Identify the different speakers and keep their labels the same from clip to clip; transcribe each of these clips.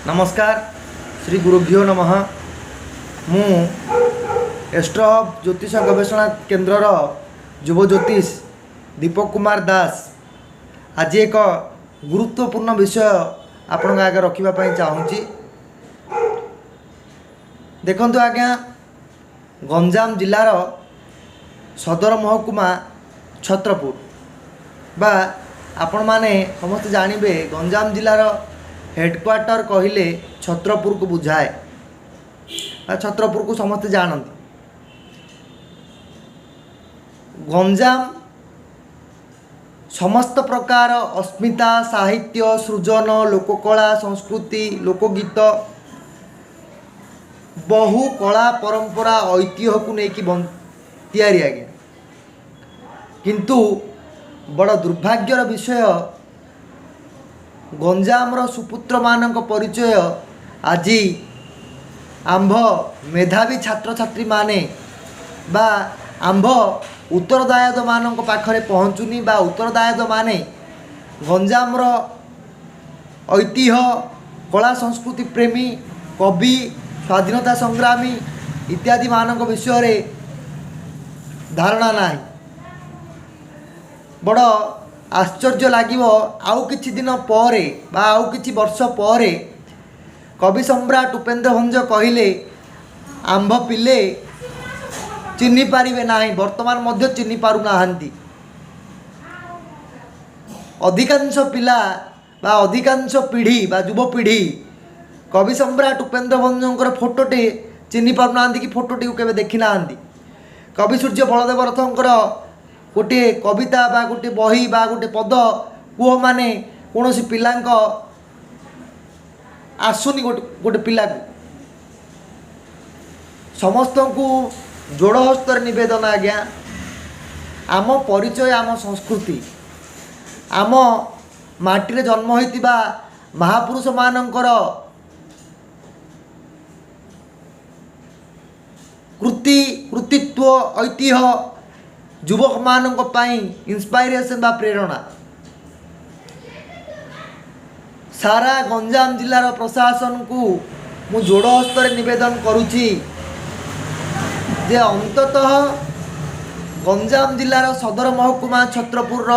Speaker 1: नमस्कार श्री गुरुभ्यो नमः। मु एस्ट्रो हब ज्योतिष गवेषणा केन्द्रर युव ज्योतिष दीपक कुमार दास आज एक गुरुत्वपूर्ण विषय आपण आगे रखापी चाहूँगी। देखंतु आज्ञा गंजाम जिलार सदर महकुमा छत्रपुर बा आपण माने समस्त जानवे गंजाम जिलार हेडक्वार्टर कहले छत्रपुर को बुझाए। छत्रपुर को समस्त जानते। गंजाम समस्त प्रकार अस्मिता साहित्य सृजन लोककला संस्कृति लोकगीत बहु कला परंपरा ऐतिह्य को लेकिन तैयारी आगे किंतु बड़ दुर्भाग्यर विषय गंजामर सुपुत्र मानक परिचय आज आंभ मेधावी छात्र छात्री माने बा आंभ उत्तरदायित मानक पाखरे पहुँचुनी बा उत्तरदायित माने गंजामर ऐतिह्य कला संस्कृति प्रेमी कवि स्वाधीनता संग्रामी इत्यादि मानक विषय धारणा नाही। बड़ आश्चर्य लागिवो आउ किछि दिन परे बा आउ किछि वर्ष परे कवि सम्राट उपेन्द्र भंज कहिले आंभ पिले चिन्हि पारिबे नाही वर्तमान मध्य चिन्हि पारु नाहांती। अधिकांश पिला बा अधिकांश पीढ़ी बा युवपीढ़ी कवि सम्राट उपेन्द्र भंजंकर फोटोटे चिन्हि पारु नाहांती कि फोटोटी को केबे देखि नाहांती। कवि सूर्य बलदेव रथंकर गोटे कविता बा गोटे बही बा गोटे पद पुओ माने कौन सी पिला आसुनी गोटे पिला समस्त को जोड़ हस्तर निवेदन आज्ञा आम परिचय आम संस्कृति आम माटी जन्म होइतिबा महापुरुष मानकर कृतित्व ऐतिह्य युवक मानक पाई इंस्पायरेशन बा प्रेरणा सारा गंजाम जिलार प्रशासन को मु जोड़ हस्तर निवेदन करुछि जे अंततः गंजाम जिलार सदर महकुमा छत्रपुर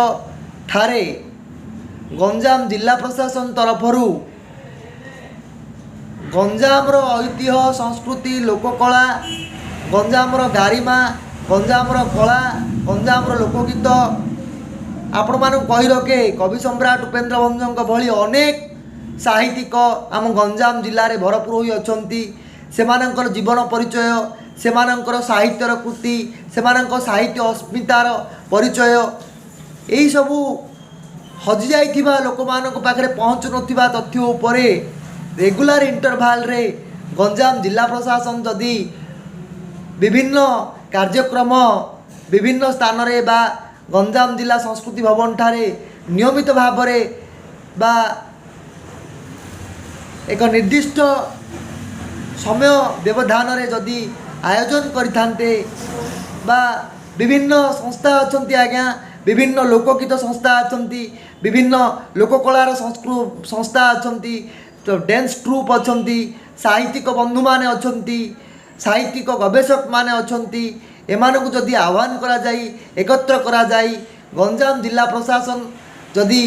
Speaker 1: ठारे गंजाम जिला प्रशासन तरफरु गंजामर ऐतिह्य संस्कृति लोककला गंजामर गारिमा गंजामर कला गंजामर लोकगीत आपण मानू कही रखे कवि सम्राट उपेन्द्र भंजक भली अनेक साहित्यिक आम गंजाम जिले में भरपूर होई अछंती। सेमानंकर जीवन परिचय सेमानंकर साहित्यर कृति सेमानंकर साहित्य अस्मितार परिचय यही सबू हजि जाइथिबा लोक मानक पाखरे पहुँचु नथिबा तथ्य उपरे रेगुलर इंटरभाल रे गंजाम जिला प्रशासन जदि विभिन्न कार्यक्रम विभिन्न स्थान रे बा गंजाम जिला संस्कृति भवन ठारे नियमित भाव रे बा एक निर्दिष्ट समय व्यवधान रे जदि आयोजन करिथान्ते बा विभिन्न संस्था अछंती आज्ञा विभिन्न लोकगीत संस्था अछंती विभिन्न लोककलार संस्था अछंती तो डांस ट्रूप अछंती साहित्यिक बंधु माने अछंती साहित्यिक गवेषक माने अछंती एमानकु जदि आह्वान करा जाई एकत्र करा जाई गंजाम जिला प्रशासन जदि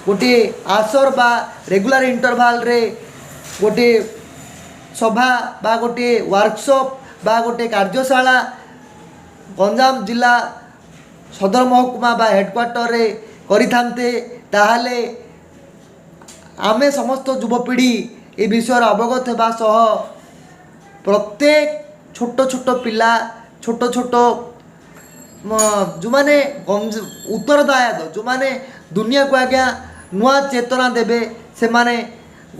Speaker 1: गोटे आसर बा रेगुलर इंटरभाल रे गोटे सभा बा गोटे वर्कशॉप बा गोटे कार्यशाला गंजाम जिला सदर महकुमा बा हेडक्वार्टर रे करिथान्ते ताहाले आमे समस्त युवपीढ़ी ए विषय अवगत होगा सह प्रत्येक छोट छोट पिला छोट छोट जो माने उत्तरदायित्व जो माने दुनिया को आज्ञा नुआ चेतना देवे से माने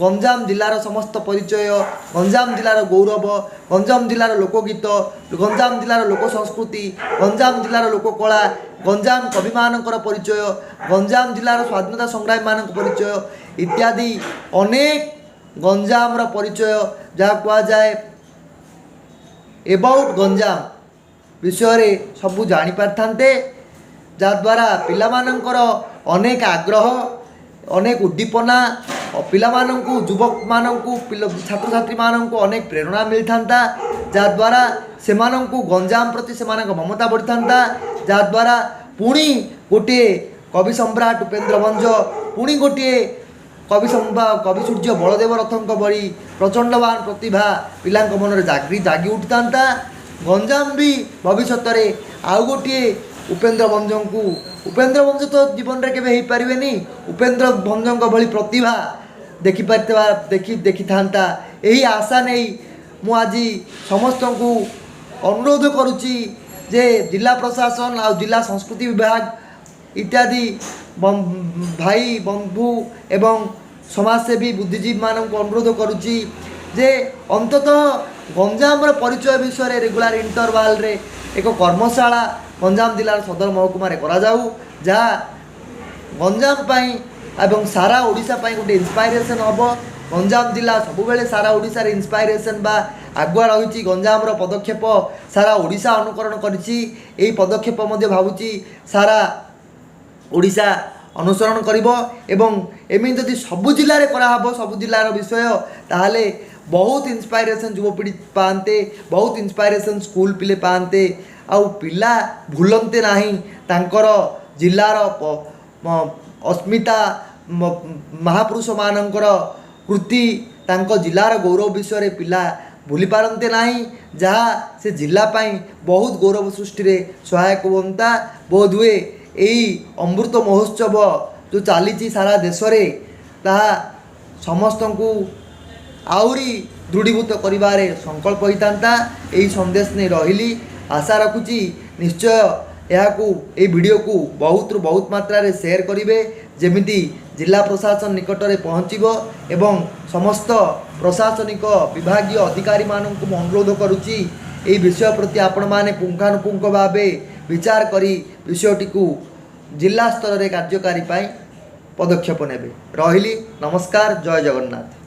Speaker 1: गंजाम जिलार समस्त परिचय गंजाम जिलार गौरव गंजाम जिलार लोकगीत गंजाम जिलार लोक संस्कृति गंजाम जिलार लोककला गंजाम कवि मानकर परिचय गंजाम जिलार स्वाधीनता संग्रामी मानक परिचय इत्यादि अनेक गंजामर परिचय जहाँ कह जाए एबाउट गंजाम विषय सबू जानी पारथान्ते जद्वारा पिलामानंकर अनेक आग्रह अनेक उद्दीपना ପିଲାମାନଙ୍କୁ ଯୁବକମାନଙ୍କୁ ଛାତ୍ରଛାତ୍ରୀ ମାନଙ୍କୁ ଅନେକ ପ୍ରେରଣା ମିଳିଥାନ୍ତା, ଯାହାଦ୍ୱାରା ସେମାନଙ୍କୁ ଗଞ୍ଜାମ ପ୍ରତି ସେମାନଙ୍କ ମମତା ବଢ଼ିଥାନ୍ତା, ଯାହାଦ୍ୱାରା ପୁଣି ଗୋଟିଏ କବି ସମ୍ରାଟ ଉପେନ୍ଦ୍ର ଭଞ୍ଜ, ପୁଣି ଗୋଟିଏ କବି ସୂର୍ଯ୍ୟ ବଳଦେବ ରଥଙ୍କ ଭଳି ପ୍ରଚଣ୍ଡବାନ ପ୍ରତିଭା ପିଲାଙ୍କ ମନରେ ଜାଗି ଉଠିଥାନ୍ତା। ଗଞ୍ଜାମ ବି ଭବିଷ୍ୟତରେ ଆଉ ଗୋଟିଏ ଉପେନ୍ଦ୍ର ଭଞ୍ଜ ତ ଜୀବନରେ କେବେ ହେଇପାରିବେନି, ଉପେନ୍ଦ୍ର ଭଞ୍ଜଙ୍କ ଭଳି ପ୍ରତିଭା ଦେଖିଥାନ୍ତା। ଏହି ଆଶା ନେଇ ମୁଁ ଆଜି ସମସ୍ତଙ୍କୁ ଅନୁରୋଧ କରୁଛି ଯେ ଜିଲ୍ଲା ପ୍ରଶାସନ ଆଉ ଜିଲ୍ଲା ସଂସ୍କୃତି ବିଭାଗ ଇତ୍ୟାଦି ଭାଇ ବନ୍ଧୁ ଏବଂ ସମାଜସେବୀ ବୁଦ୍ଧିଜୀବୀମାନଙ୍କୁ ଅନୁରୋଧ କରୁଛି ଯେ ଅନ୍ତତଃ ଗଞ୍ଜାମର ପରିଚୟ ବିଷୟରେ ରେଗୁଲାର ଇଣ୍ଟରଭାଲରେ ଏକ କର୍ମଶାଳା ଗଞ୍ଜାମ ଜିଲ୍ଲାର ସଦର ମହକୁମାରେ କରାଯାଉ, ଯାହା ଗଞ୍ଜାମ ପାଇଁ ଏବଂ ସାରା ଓଡ଼ିଶା ପାଇଁ ଗୋଟେ ଇନ୍ସପାଇରେସନ୍ ହେବ। ଗଞ୍ଜାମ ଜିଲ୍ଲା ସବୁବେଳେ ସାରା ଓଡ଼ିଶାରେ ଇନ୍ସପାଇରେସନ୍ ବା ଆଗୁଆ ରହିଛି। ଗଞ୍ଜାମର ପଦକ୍ଷେପ ସାରା ଓଡ଼ିଶା ଅନୁକରଣ କରିଛି। ଏହି ପଦକ୍ଷେପ ମଧ୍ୟ ଭାବୁଛି ସାରା ଓଡ଼ିଶା ଅନୁସରଣ କରିବ ଏବଂ ଏମିତି ଯଦି ସବୁ ଜିଲ୍ଲାରେ କରାହେବ ସବୁ ଜିଲ୍ଲାର ବିଷୟ, ତାହେଲେ ବହୁତ ଇନ୍ସପାଇରେସନ୍ ଯୁବପିଢ଼ି ପାଆନ୍ତେ, ବହୁତ ଇନ୍ସପାଇରେସନ୍ ସ୍କୁଲ ପିଲେ ପାଆନ୍ତେ, ଆଉ ପିଲା ଭୁଲନ୍ତେ ନାହିଁ ତାଙ୍କର ଜିଲ୍ଲାର ଅସ୍ମିତା, ମହାପୁରୁଷମାନଙ୍କର କୃତି, ତାଙ୍କ ଜିଲ୍ଲାର ଗୌରବ ବିଷୟରେ ପିଲା ଭୁଲି ପାରନ୍ତେ ନାହିଁ, ଯାହା ସେ ଜିଲ୍ଲା ପାଇଁ ବହୁତ ଗୌରବ ସୃଷ୍ଟିରେ ସହାୟକ ହୁଅନ୍ତା। ବୋଧହୁଏ ଏହି ଅମୃତ ମହୋତ୍ସବ ଯେଉଁ ଚାଲିଛି ସାରା ଦେଶରେ, ତାହା ସମସ୍ତଙ୍କୁ ଆହୁରି ଦୃଢ଼ୀଭୂତ କରିବାରେ ସଂକଳ୍ପ ହୋଇଥାନ୍ତା। ଏହି ସନ୍ଦେଶ ନେଇ ରହିଲି। ଆଶା ରଖୁଛି ନିଶ୍ଚୟ ଏହି ଭିଡ଼ିଓକୁ ବହୁତରୁ ବହୁତ ମାତ୍ରାରେ ସେୟାର କରିବେ, ଯେମିତି ଜିଲ୍ଲା ପ୍ରଶାସନ ନିକଟରେ ପହଞ୍ଚିବ ଏବଂ ସମସ୍ତ ପ୍ରଶାସନିକ ବିଭାଗୀୟ ଅଧିକାରୀମାନଙ୍କୁ ମୁଁ ଅନୁରୋଧ କରୁଛି ଏହି ବିଷୟ ପ୍ରତି ଆପଣମାନେ ପୁଙ୍ଖାନୁପୁଙ୍ଖ ଭାବେ ବିଚାର କରି ବିଷୟଟିକୁ ଜିଲ୍ଲା ସ୍ତରରେ କାର୍ଯ୍ୟକାରୀ ପାଇଁ ପଦକ୍ଷେପ ନେବେ। ରହିଲି, ନମସ୍କାର, ଜୟ ଜଗନ୍ନାଥ।